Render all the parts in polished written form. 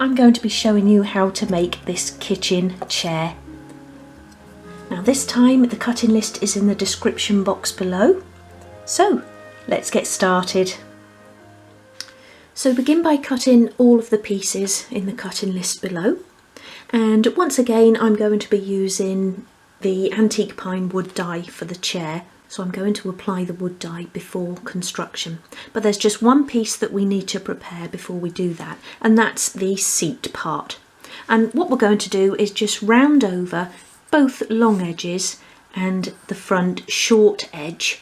I'm going to be showing you how to make this kitchen chair. Now this time the cutting list is in the description box below. So let's get started. So begin by cutting all of the pieces in the cutting list below. And once again I'm going to be using the antique pine wood die for the chair. So I'm going to apply the wood dye before construction. But there's just one piece that we need to prepare before we do that, and that's the seat part. And what we're going to do is just round over both long edges and the front short edge.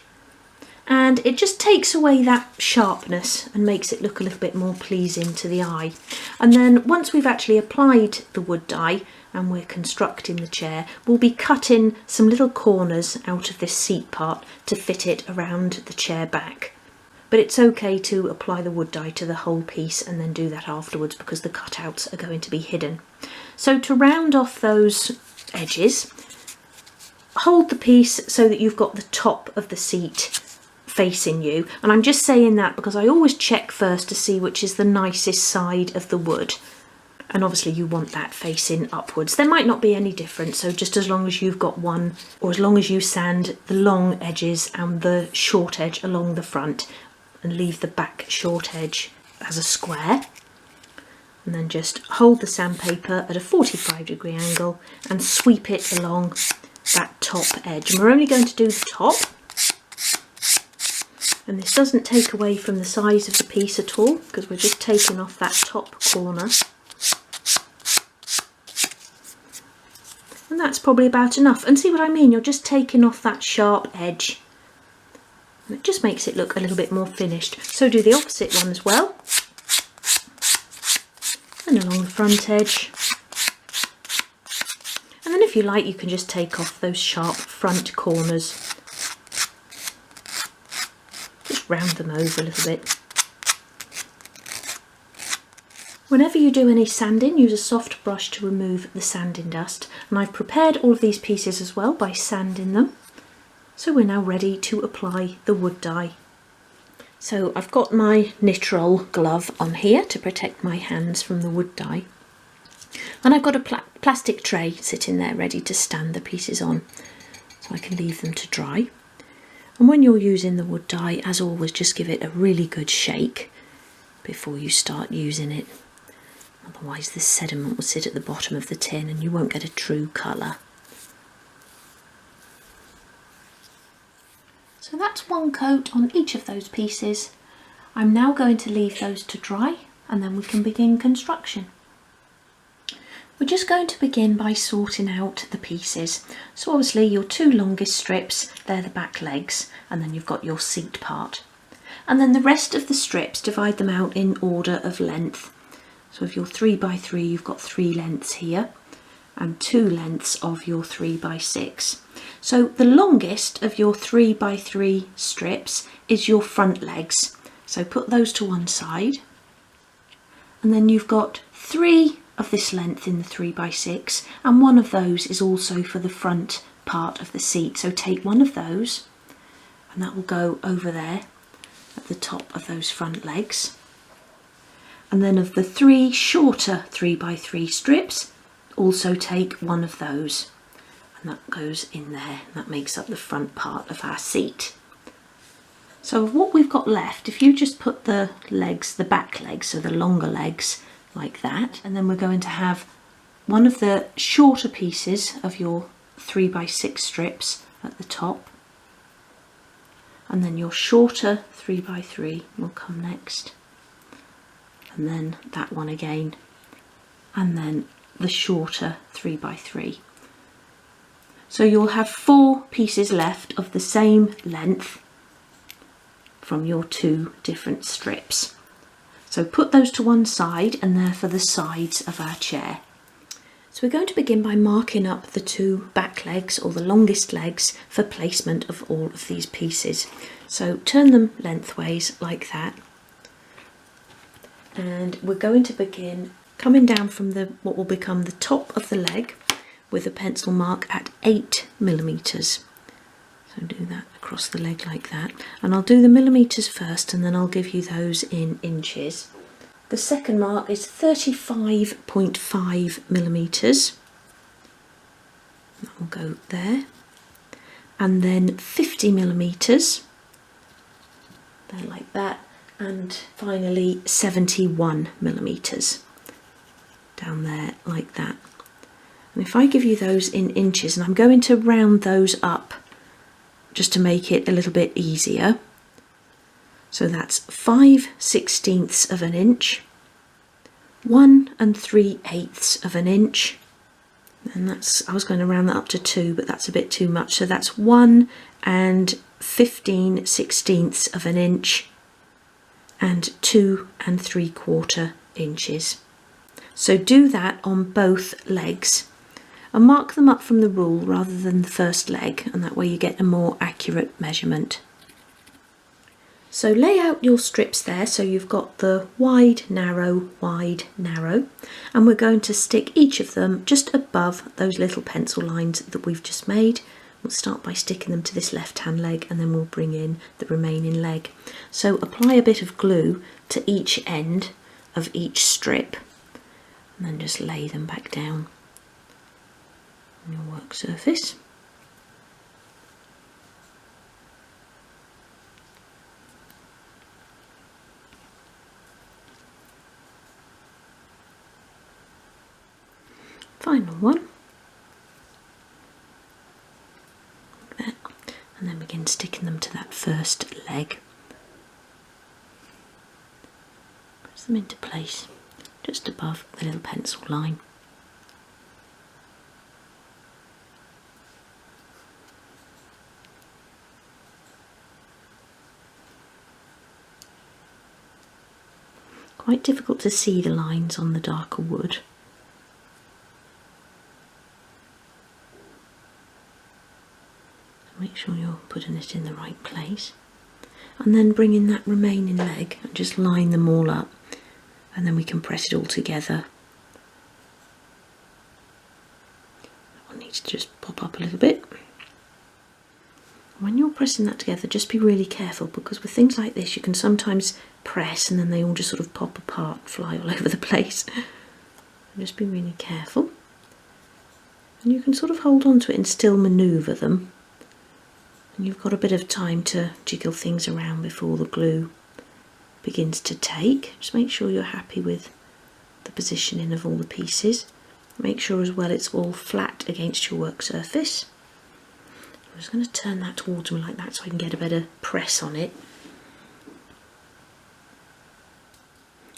And it just takes away that sharpness and makes it look a little bit more pleasing to the eye. And then once we've actually applied the wood dye and we're constructing the chair, we'll be cutting some little corners out of this seat part to fit it around the chair back. But it's okay to apply the wood dye to the whole piece and then do that afterwards because the cutouts are going to be hidden. So to round off those edges, hold the piece so that you've got the top of the seat facing you. And I'm just saying that because I always check first to see which is the nicest side of the wood. And obviously you want that facing upwards. There might not be any difference, so just as long as you've got one, or as long as you sand the long edges and the short edge along the front and leave the back short edge as a square. And then just hold the sandpaper at a 45-degree angle and sweep it along that top edge. And we're only going to do the top. And this doesn't take away from the size of the piece at all, because we're just taking off that top corner. And that's probably about enough. And see what I mean? You're just taking off that sharp edge. And it just makes it look a little bit more finished. So do the opposite one as well. And along the front edge. And then if you like, you can just take off those sharp front corners. Just round them over a little bit. Whenever you do any sanding, use a soft brush to remove the sanding dust. And I've prepared all of these pieces as well by sanding them. So we're now ready to apply the wood dye. So I've got my knit roll glove on here to protect my hands from the wood dye. And I've got a plastic tray sitting there ready to stand the pieces on, so I can leave them to dry. And when you're using the wood dye, as always, just give it a really good shake before you start using it. Otherwise the sediment will sit at the bottom of the tin and you won't get a true colour. So that's one coat on each of those pieces. I'm now going to leave those to dry and then we can begin construction. We're just going to begin by sorting out the pieces. So obviously your two longest strips, they're the back legs, and then you've got your seat part. And then the rest of the strips, divide them out in order of length. So if you're 3x3, you've got 3 lengths here and 2 lengths of your 3x6. So the longest of your 3x3 strips is your front legs. So put those to one side. And then you've got 3 of this length in the 3x6, and one of those is also for the front part of the seat. So take one of those and that will go over there at the top of those front legs. And then of the 3 shorter 3x3 strips, also take one of those, and that goes in there. That makes up the front part of our seat. So what we've got left, if you just put the legs, the back legs, so the longer legs like that, and then we're going to have one of the shorter pieces of your 3x6 strips at the top, and then your shorter 3x3 will come next, and then that one again, and then the shorter 3x3. So you'll have 4 pieces left of the same length from your 2 different strips. So put those to one side, and they're for the sides of our chair. So we're going to begin by marking up the 2 back legs, or the longest legs, for placement of all of these pieces. So turn them lengthways like that. And we're going to begin coming down from what will become the top of the leg with a pencil mark at 8mm. So do that across the leg like that. And I'll do the millimetres first, and then I'll give you those in inches. The second mark is 35.5 millimetres. That will go there. And then 50 millimetres, there like that. And finally 71 millimetres down there like that. And if I give you those in inches, and I'm going to round those up just to make it a little bit easier. So that's 5/16 of an inch, 1 3/8 of an inch, and that's, I was going to round that up to 2, but that's a bit too much. So that's 1 15/16 of an inch and 2 3/4 inches. So do that on both legs and mark them up from the rule rather than the first leg, and that way you get a more accurate measurement. So lay out your strips there, so you've got the wide, narrow, and we're going to stick each of them just above those little pencil lines that we've just made. We'll start by sticking them to this left-hand leg, and then we'll bring in the remaining leg. So apply a bit of glue to each end of each strip, and then just lay them back down on your work surface. Final one, like that, and then begin sticking them to that first leg. Press them into place just above the little pencil line. Quite difficult to see the lines on the darker wood. Make sure you're putting it in the right place, and then bring in that remaining leg and just line them all up, and then we can press it all together. That one needs to just pop up a little bit. When you're pressing that together, just be really careful, because with things like this you can sometimes press and then they all just sort of pop apart, fly all over the place. Just be really careful, and you can sort of hold on to it and still manoeuvre them. And you've got a bit of time to jiggle things around before the glue begins to take. Just make sure you're happy with the positioning of all the pieces. Make sure as well it's all flat against your work surface. I'm just going to turn that towards me like that so I can get a better press on it.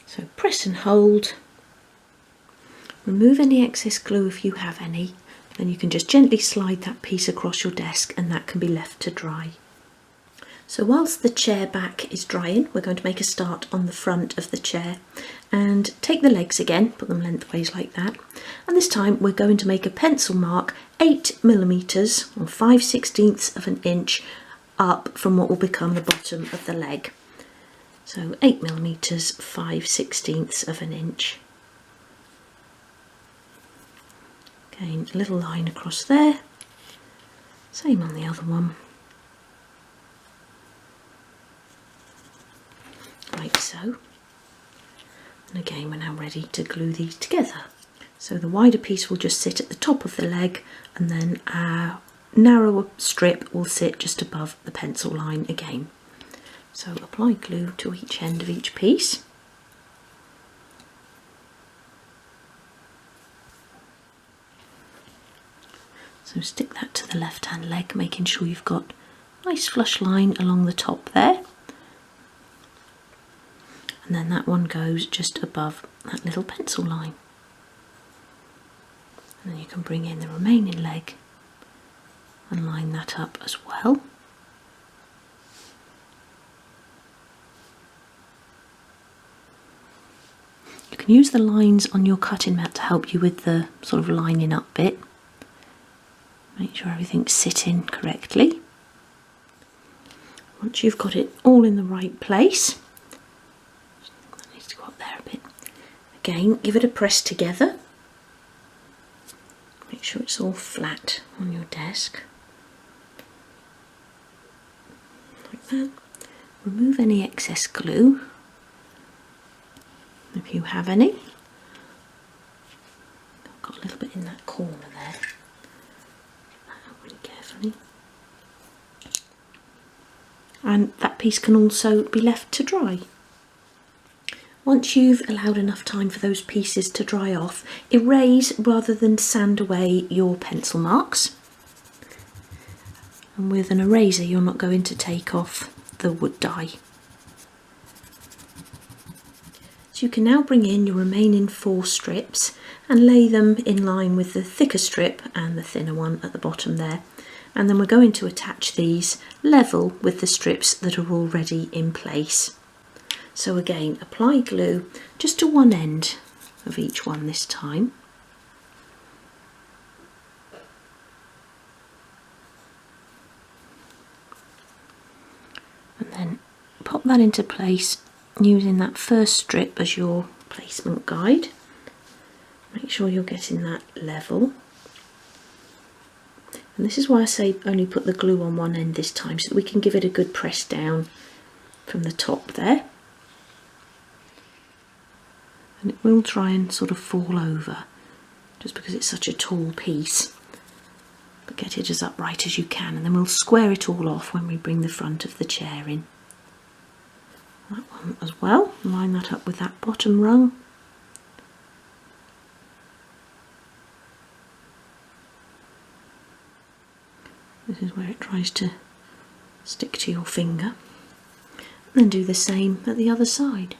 So press and hold. Remove any excess glue if you have any. Then you can just gently slide that piece across your desk, and that can be left to dry. So whilst the chair back is drying, we're going to make a start on the front of the chair, and take the legs again, put them lengthways like that, and this time we're going to make a pencil mark 8 millimetres or 5/16 of an inch up from what will become the bottom of the leg. So 8 millimetres, 5/16 of an inch. Again, a little line across there, same on the other one, like so. And again, we're now ready to glue these together. So the wider piece will just sit at the top of the leg, and then our narrower strip will sit just above the pencil line again. So apply glue to each end of each piece. So stick that to the left hand leg, making sure you've got a nice flush line along the top there. And then that one goes just above that little pencil line. And then you can bring in the remaining leg and line that up as well. You can use the lines on your cutting mat to help you with the sort of lining up bit. Make sure everything's sitting correctly. Once you've got it all in the right place, that needs to go up there a bit. Again, give it a press together. Make sure it's all flat on your desk. Like that. Remove any excess glue. if you have any. I've got a little bit in that corner there. Really carefully. And that piece can also be left to dry. Once you've allowed enough time for those pieces to dry off, erase rather than sand away your pencil marks. And with an eraser you're not going to take off the wood dye. So you can now bring in your remaining 4 strips and lay them in line with the thicker strip and the thinner one at the bottom there. And then we're going to attach these level with the strips that are already in place. So again, apply glue just to one end of each one this time. And then pop that into place using that first strip as your placement guide. Make sure you're getting that level. And this is why I say only put the glue on one end this time, so that we can give it a good press down from the top there. And it will try and sort of fall over, just because it's such a tall piece. But get it as upright as you can, and then we'll square it all off when we bring the front of the chair in. That one as well, line that up with that bottom rung. This is where it tries to stick to your finger. And then do the same at the other side.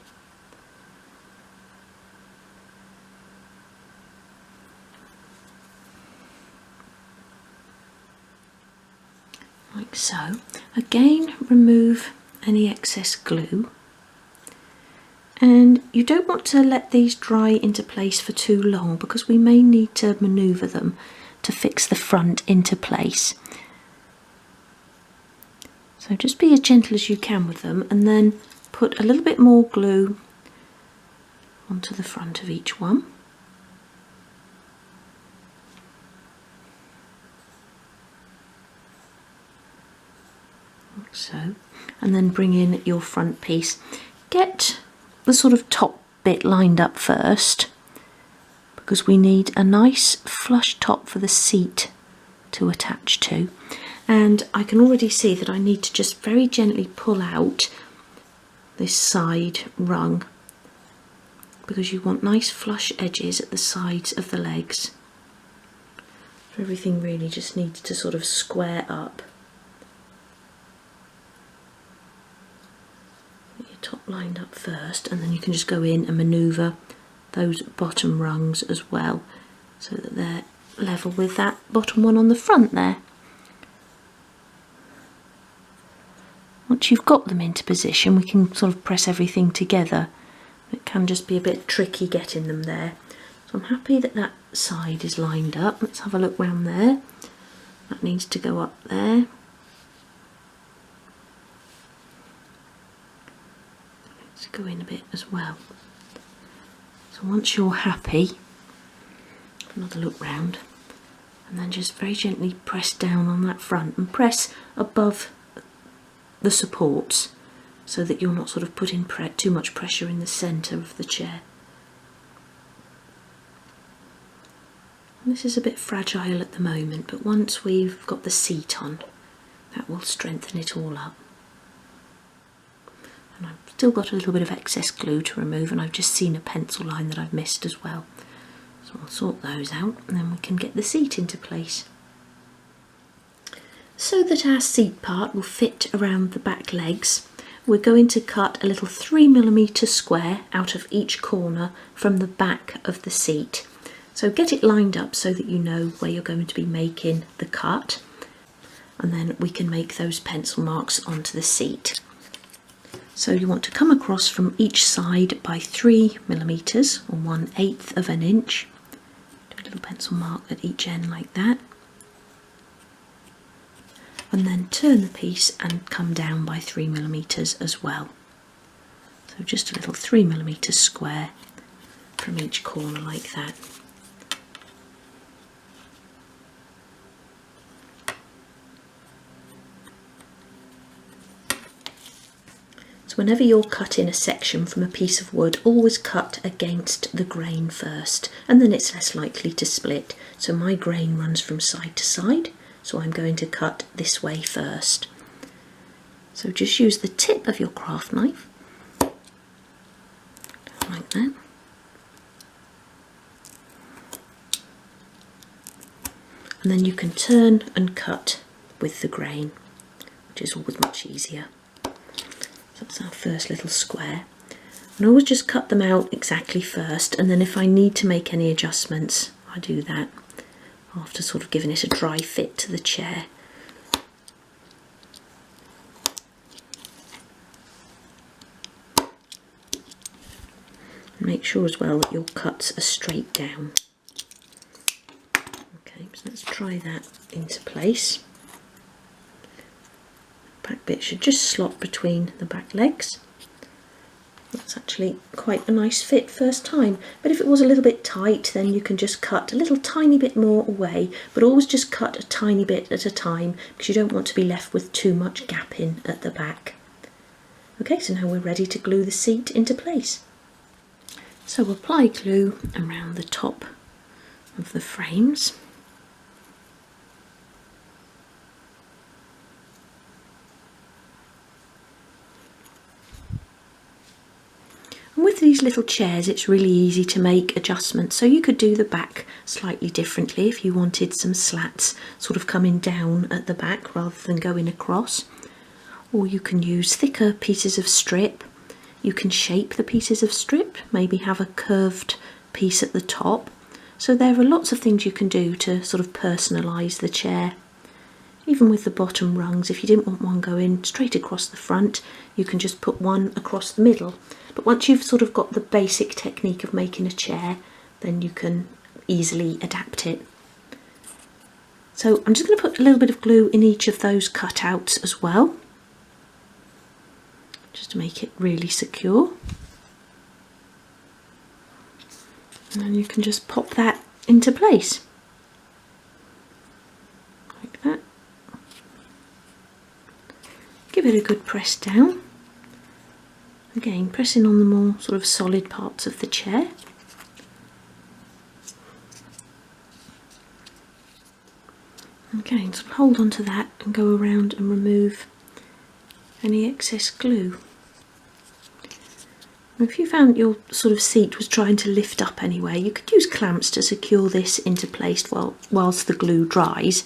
Like so. Again, remove any excess glue. And you don't want to let these dry into place for too long, because we may need to manoeuvre them to fix the front into place. So just be as gentle as you can with them, and then put a little bit more glue onto the front of each one. Like so. And then bring in your front piece. Get the sort of top bit lined up first, because we need a nice flush top for the seat to attach to. And I can already see that I need to just very gently pull out this side rung, because you want nice flush edges at the sides of the legs. Everything really just needs to sort of square up. Get your top lined up first, and then you can just go in and manoeuvre those bottom rungs as well, so that they're level with that bottom one on the front there. Once you've got them into position, we can sort of press everything together. It can just be a bit tricky getting them there. So I'm happy that that side is lined up. Let's have a look round there. That needs to go up there. Let's go in a bit as well. So once you're happy, another look round, and then just very gently press down on that front and press above the supports, so that you're not sort of putting too much pressure in the centre of the chair. And this is a bit fragile at the moment, but once we've got the seat on, that will strengthen it all up. And I've still got a little bit of excess glue to remove, and I've just seen a pencil line that I've missed as well. So I'll sort those out, and then we can get the seat into place. So that our seat part will fit around the back legs, we're going to cut a little 3mm square out of each corner from the back of the seat. So get it lined up so that you know where you're going to be making the cut, and then we can make those pencil marks onto the seat. So you want to come across from each side by 3mm or 1/8 of an inch. Do a little pencil mark at each end like that. And then turn the piece and come down by 3mm as well. So just a little 3mm square from each corner like that. So whenever you're cutting a section from a piece of wood, always cut against the grain first, and then it's less likely to split. So my grain runs from side to side, so I'm going to cut this way first. So just use the tip of your craft knife, like that. And then you can turn and cut with the grain, which is always much easier. So that's our first little square. And I always just cut them out exactly first, and then if I need to make any adjustments, I do that after sort of giving it a dry fit to the chair. Make sure as well that your cuts are straight down. Okay, so let's try that into place. Back bit should just slot between the back legs. That's actually quite a nice fit first time, but if it was a little bit tight, then you can just cut a little tiny bit more away, but always just cut a tiny bit at a time, because you don't want to be left with too much gapping at the back. Okay, so now we're ready to glue the seat into place. So apply glue around the top of the frames. And with these little chairs, it's really easy to make adjustments. So you could do the back slightly differently if you wanted some slats sort of coming down at the back rather than going across. Or you can use thicker pieces of strip. You can shape the pieces of strip, maybe have a curved piece at the top. So there are lots of things you can do to sort of personalise the chair. Even with the bottom rungs, if you didn't want one going straight across the front, you can just put one across the middle. But once you've sort of got the basic technique of making a chair, then you can easily adapt it. So I'm just going to put a little bit of glue in each of those cutouts as well, just to make it really secure. And then you can just pop that into place, like that. Give it a good press down. Again, pressing on the more sort of solid parts of the chair. Okay, so hold on to that and go around and remove any excess glue. If you found your sort of seat was trying to lift up anywhere, you could use clamps to secure this into place whilst the glue dries.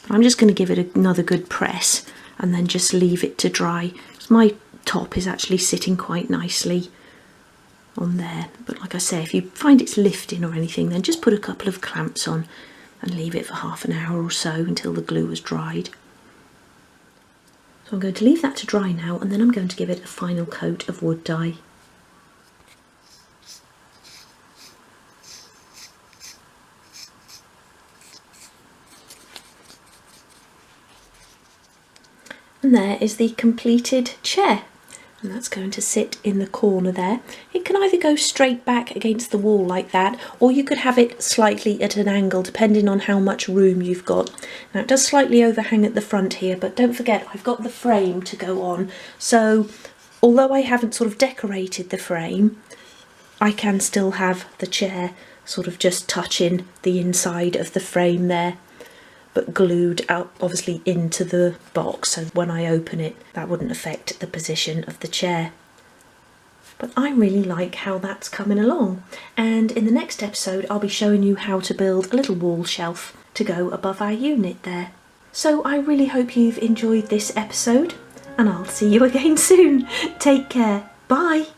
But I'm just going to give it another good press and then just leave it to dry. So my top is actually sitting quite nicely on there. But like I say, if you find it's lifting or anything, then just put a couple of clamps on and leave it for half an hour or so until the glue has dried. So I'm going to leave that to dry now, and then I'm going to give it a final coat of wood dye. And there is the completed chair, and that's going to sit in the corner there. It can either go straight back against the wall like that, or you could have it slightly at an angle depending on how much room you've got. Now it does slightly overhang at the front here, but don't forget I've got the frame to go on, so although I haven't sort of decorated the frame, I can still have the chair sort of just touching the inside of the frame there, but glued out obviously into the box, so when I open it that wouldn't affect the position of the chair. But I really like how that's coming along, and in the next episode I'll be showing you how to build a little wall shelf to go above our unit there. So I really hope you've enjoyed this episode, and I'll see you again soon. Take care, bye!